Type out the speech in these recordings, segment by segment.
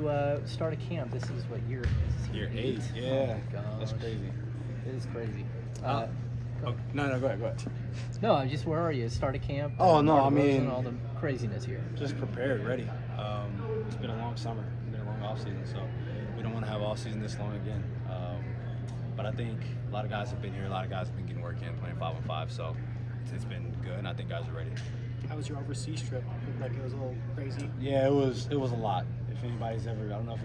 you started camp. This is what year? Year 8. Yeah, oh my gosh. That's crazy. It is crazy. No, go ahead. No, I'm just, where are you? Started camp? Oh, no, Mark I mean, and all the craziness here. Just prepared, ready. It's been a long summer. It's been a long off season, so we don't want to have off season this long again. But I think a lot of guys have been here. A lot of guys have been getting work in, playing 5-on-5, so it's been good, and I think guys are ready. How was your overseas trip? Looked like it was a little crazy. Yeah, it was a lot. If anybody's ever, I don't know if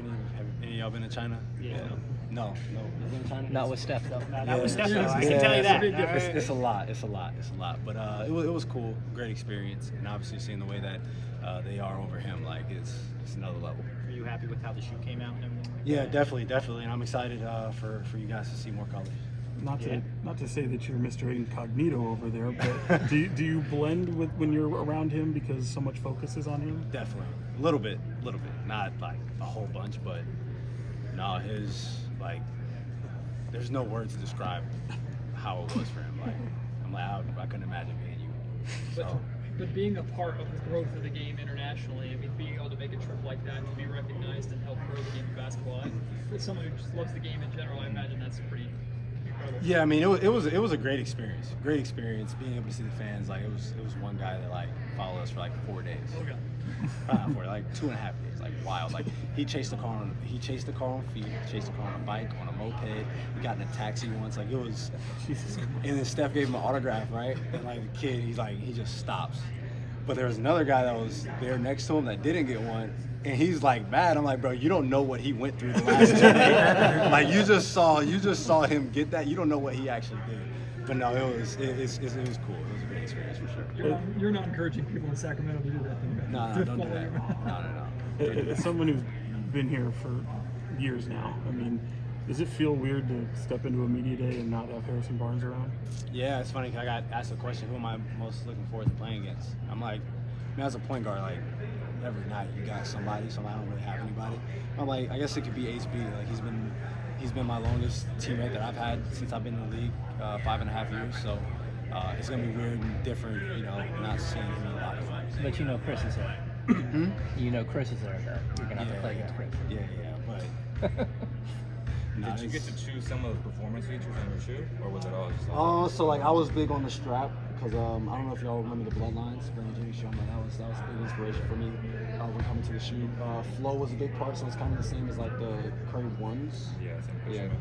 any of y'all been to China? Yeah. No. You been to China? Not with Steph, though. Not with Steph, though. I can tell you that. It's a lot. But it was cool. Great experience. And obviously seeing the way that they are over him, like it's another level. Are you happy with how the shoe came out and everything? Yeah, definitely. And I'm excited for you guys to see more colors. Not to say that you're Mr. Incognito over there, but do you blend with when you're around him because so much focus is on him? Definitely. A little bit. Not like a whole bunch, but no, his, like, there's no words to describe how it was for him. Like, I'm like, I couldn't imagine being you. So. But being a part of the growth of the game internationally, I mean, being able to make a trip like that to be recognized and help grow the game of basketball, for someone who just loves the game in general, I imagine that's pretty incredible. Yeah, I mean, it was a great experience. Great experience being able to see the fans. Like, it was one guy that like followed us for like 4 days. Okay. Not 4, like 2.5 days. Like wild. Like he chased the car on feet, chased the car on a bike, on a moped. We got in a taxi once. Like it was. Jesus Christ. And then Steph gave him an autograph, right? And like the kid, he just stops. But there was another guy that was there next to him that didn't get one, and he's like mad. I'm like, bro, you don't know what he went through the last 2 days. Like you just saw him get that. You don't know what he actually did. But no, it was cool. It was a great experience for sure. You're not encouraging people in Sacramento to do that, though, right? No, don't do that. No. As someone who's been here for years now, I mean, does it feel weird to step into a media day and not have Harrison Barnes around? Yeah, it's funny. I got asked a question, who am I most looking forward to playing against? I'm like, man, as a point guard, like, every night you got somebody, so I don't really have anybody. I'm like, I guess it could be HB. Like, he's been my longest teammate that I've had since I've been in the league, 5.5 years. So it's going to be weird and different, not seeing him in a lot of times. But you know Chris is there. You know Chris is there, that you're going to have to play against Chris. Yeah, but... Did you get to choose some of the performance features on your shoe, or was it all just like... So like I was big on the strap because I don't know if y'all remember the Bloodlines. Brandon Jennings show me that was a big inspiration for me when coming to the shoe. Flow was a big part, so it's kind of the same as like the Curry ones. Yeah, same question.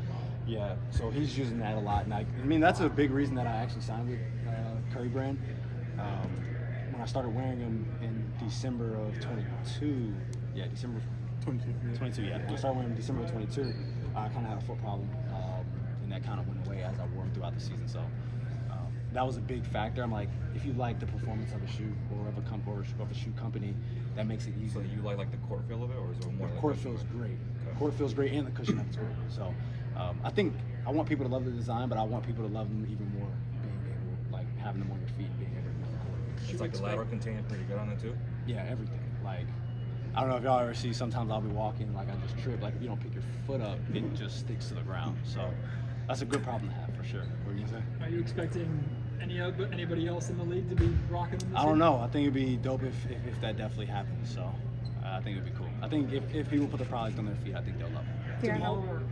Yeah. So he's using that a lot, and I mean that's a big reason that I actually signed with Curry brand. When I started wearing them in December of 22. Yeah, December 22. Yeah. When I started wearing them December of 22. I kind of had a foot problem, and that kind of went away as I wore them throughout the season. So that was a big factor. I'm like, if you like the performance of a shoe or of a shoe company, that makes it easy. So you like the court feel of it, or is it more? The like court feels great. Okay. Court feels great, and the cushion of it's great. So I think I want people to love the design, but I want people to love them even more, being able, like having them on your feet, being able to be on the court. It's like the lateral contained pretty good on it too. Yeah, everything. Like, I don't know if y'all ever see, sometimes I'll be walking, like I just trip, like if you don't pick your foot up, it just sticks to the ground. So that's a good problem to have for sure. What are you saying? Are you expecting anybody else in the league to be rocking them this I don't year? know. I think it'd be dope if that definitely happens. So I think it'd be cool. I think if people put the product on their feet, I think they'll love it. DeMar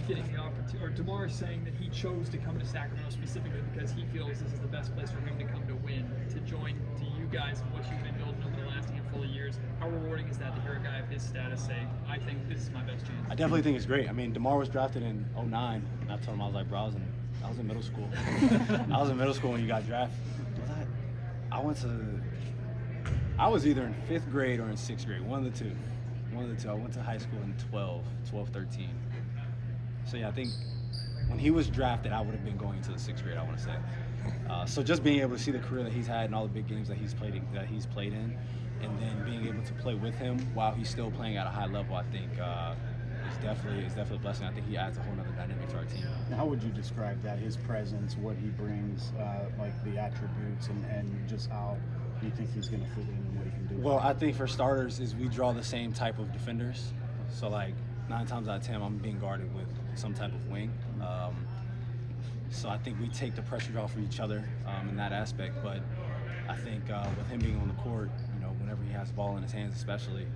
getting the opportunity, or DeMar saying that he chose to come to Sacramento specifically because he feels this is the best place for him to come to win, to join to you guys and what you've been building over the last handful of years. How rewarding is that to hear a guy of his status say, I think this is my best chance? I definitely think it's great. I mean, DeMar was drafted in 09, and I told him, I was like, bro, I was in middle school. I was in middle school when you got drafted. I was either in 5th grade or in 6th grade, one of the two. I went to high school in 12, 13. So yeah, I think when he was drafted, I would have been going to the 6th grade, I want to say. So just being able to see the career that he's had and all the big games that he's played in, and then being able to play with him while he's still playing at a high level, I think is definitely a blessing. I think he adds a whole other dynamic to our team. How would you describe that, his presence, what he brings, like the attributes, and just how you think he's going to fit in and what he can do? Well, I think for starters is we draw the same type of defenders. So like 9 times out of 10, I'm being guarded with some type of wing. So I think we take the pressure off of each other in that aspect. But I think with him being on the court, whenever he has the ball in his hands especially,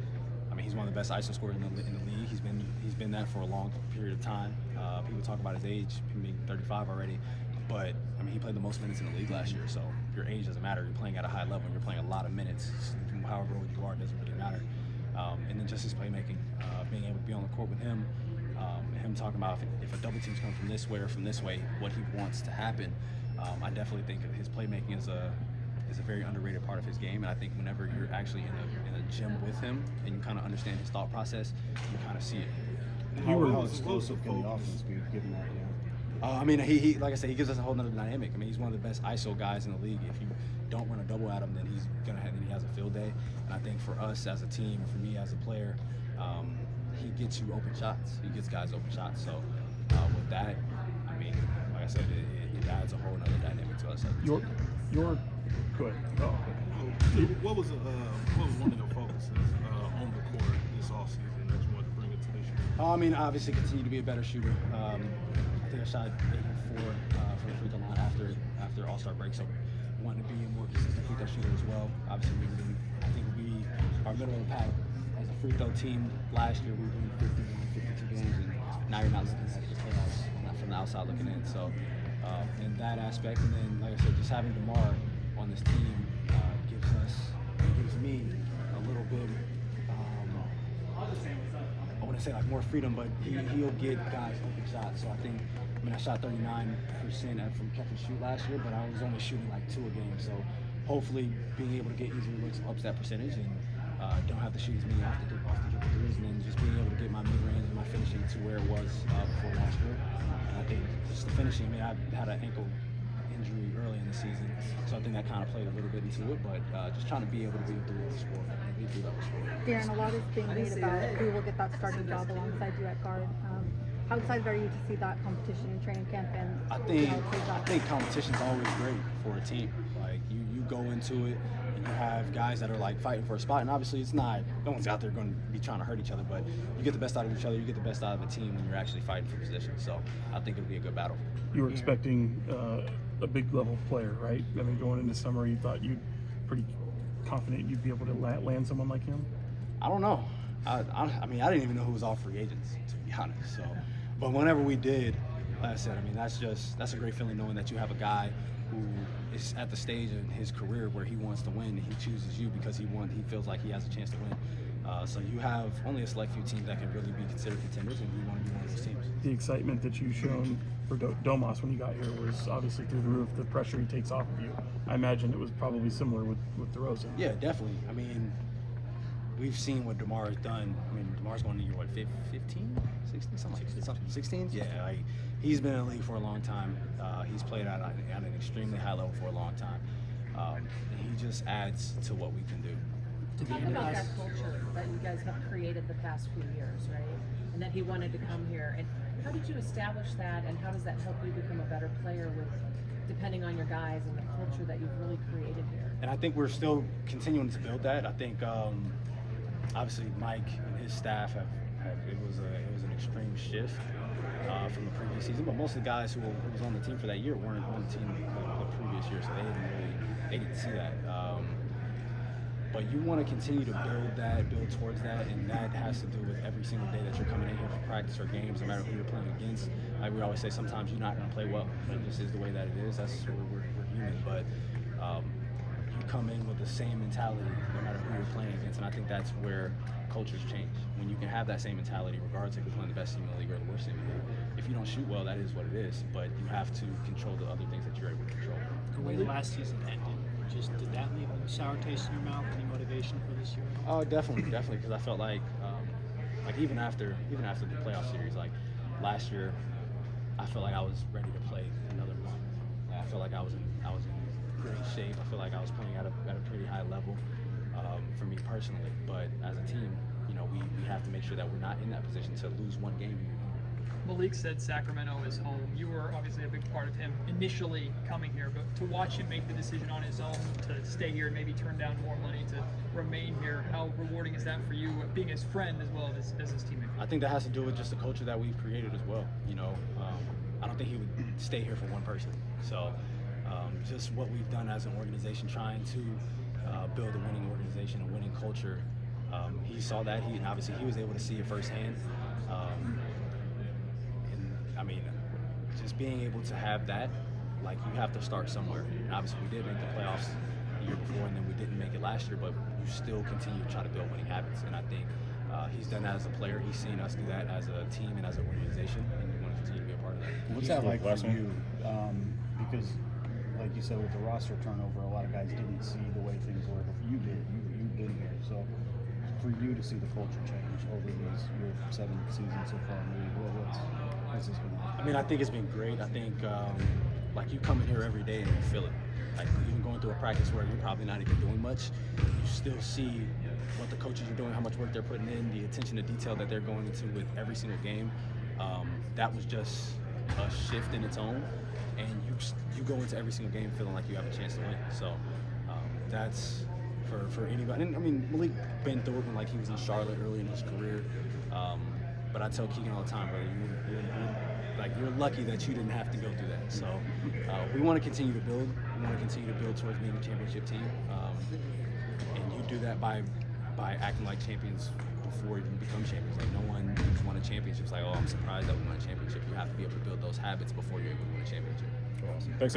I mean, he's one of the best ISO scorers in the league. He's been that for a long period of time. People talk about his age, him being 35 already, but I mean, he played the most minutes in the league last year. So your age doesn't matter. You're playing at a high level. You're playing a lot of minutes. However old you are, it doesn't really matter. And then just his playmaking, being able to be on the court with him, and him talking about if a double team's coming from this way or from this way, what he wants to happen. I definitely think his playmaking is a very underrated part of his game, and I think whenever you're actually in a gym with him and you kind of understand his thought process, you kind of see it. How explosive can the offense be given that? I mean, he like I said, he gives us a whole nother dynamic. I mean, he's one of the best ISO guys in the league. If you don't run a double at him, then he has a field day. And I think for us as a team, for me as a player, he gets you open shots. He gets guys open shots. So with that, I mean, like I said, it adds a whole nother dynamic to us. Your good. Oh. What was one of your focuses on the court this offseason that you wanted to bring it to this year? I mean, obviously continue to be a better shooter. I think I shot 8 and 4 for the free throw line after All-Star break, so wanted to be a more consistent free throw shooter as well. Obviously, I think we are middle of the pack as a free throw team. Last year we were doing 51, 52 games, and now you're not looking at the playoffs, not from the outside looking in. So in that aspect, and then like I said, just having DeMar on this team gives me a little bit. I wouldn't say like more freedom, but he'll get guys open shots. So I think, I mean, I shot 39% from catch and shoot last year, but I was only shooting like 2 a game. So hopefully being able to get easier looks ups that percentage and don't have to shoot as many off the dribble threes, and then just being able to get my mid-range and my finishing to where it was before last year. And I think just the finishing, I mean, I had an ankle injury early in the season, so I think that kind of played a little bit into it, but just trying to be able to be a three-level sport. Darren, a lot is being made about who will get that starting job alongside you at guard. How excited are you to see that competition in training camp? And I think competition's always great for a team. Like you go into it and you have guys that are like fighting for a spot, and obviously it's not, no one's out there going to be trying to hurt each other, but you get the best out of each other, you get the best out of a team when you're actually fighting for position. So I think it'll be a good battle. You were expecting a big level player, right? I mean, going into summer, you thought you'd pretty confident you'd be able to land someone like him? I don't know. I mean, I didn't even know who was all free agents, to be honest. So, but whenever we did, like I said, I mean, that's a great feeling knowing that you have a guy who is at the stage in his career where he wants to win, and he chooses you because he feels like he has a chance to win. So you have only a select few teams that can really be considered contenders, and we want to be one of those teams. The excitement that you've shown for Domas when you got here was obviously through the roof. The pressure he takes off of you. I imagine it was probably similar with DeRozan. Yeah, definitely. I mean, we've seen what DeMar has done. I mean, DeMar's going to year, what, 15? 16? Something like that. 16? Yeah, like, he's been in the league for a long time. He's played at an extremely high level for a long time. And he just adds to what we can do. Talk about that culture that you guys have created the past few years, right? And that he wanted to come here. And how did you establish that, and how does that help you become a better player depending on your guys and the culture that you've really created here? And I think we're still continuing to build that. I think obviously Mike and his staff it was an extreme shift from the previous season, but most of the guys who was on the team for that year weren't on the team the previous year, so they didn't see that. But you want to continue to build towards that, and that has to do with every single day that you're coming in here for practice or games, no matter who you're playing against. Like we always say, sometimes you're not going to play well. It just is the way that it is. That's we're human, but you come in with the same mentality no matter who you're playing against, and I think that's where cultures change. When you can have that same mentality, regardless if you're playing the best team in the league or the worst team in the league. If you don't shoot well, that is what it is, but you have to control the other things that you're able to control. The way the last season ended, did that leave a sour taste in your mouth? Any motivation for this year? Oh, definitely, because I felt like even after the playoff series, like last year, I felt like I was ready to play another run. Like, I felt like I was in great shape. I feel like I was playing at a pretty high level for me personally. But as a team, we have to make sure that we're not in that position to lose one game. Malik said Sacramento is home. You were obviously a big part of him initially coming here, but to watch him make the decision on his own to stay here and maybe turn down more money to remain here, how rewarding is that for you, being his friend as well as his teammate? I think that has to do with just the culture that we've created as well. I don't think he would stay here for one person. So just what we've done as an organization, trying to build a winning organization, a winning culture, he saw that. He was able to see it firsthand. And I mean, just being able to have that, like, you have to start somewhere. And obviously, we did make the playoffs the year before, and then we didn't make it last year. But you still continue to try to build winning habits, and I think he's done that as a player. He's seen us do that as a team and as an organization, and we want to continue to be a part of that. What's that like for you? Because, like you said, with the roster turnover, a lot of guys didn't see the way things were. But you did. You've been here. So, for you to see the culture change over your 7th season so far in the league, what's this been like? I mean, I think it's been great. I think, like, you come in here every day and you feel it. Like, even going through a practice where you're probably not even doing much, you still see what the coaches are doing, how much work they're putting in, the attention to detail that they're going into with every single game. That was just a shift in its own, and you go into every single game feeling like you have a chance to win. So that's for anybody. And I mean, Malik been through it when, like, he was in Charlotte early in his career. But I tell Keegan all the time, brother, you're lucky that you didn't have to go through that. So we want to continue to build. We want to continue to build towards being a championship team. And you do that by acting like champions before you become champions. Like, no one who's won a championship is like, oh, I'm surprised that we won a championship. You have to be able to build those habits before you're able to win a championship. Awesome. Thanks,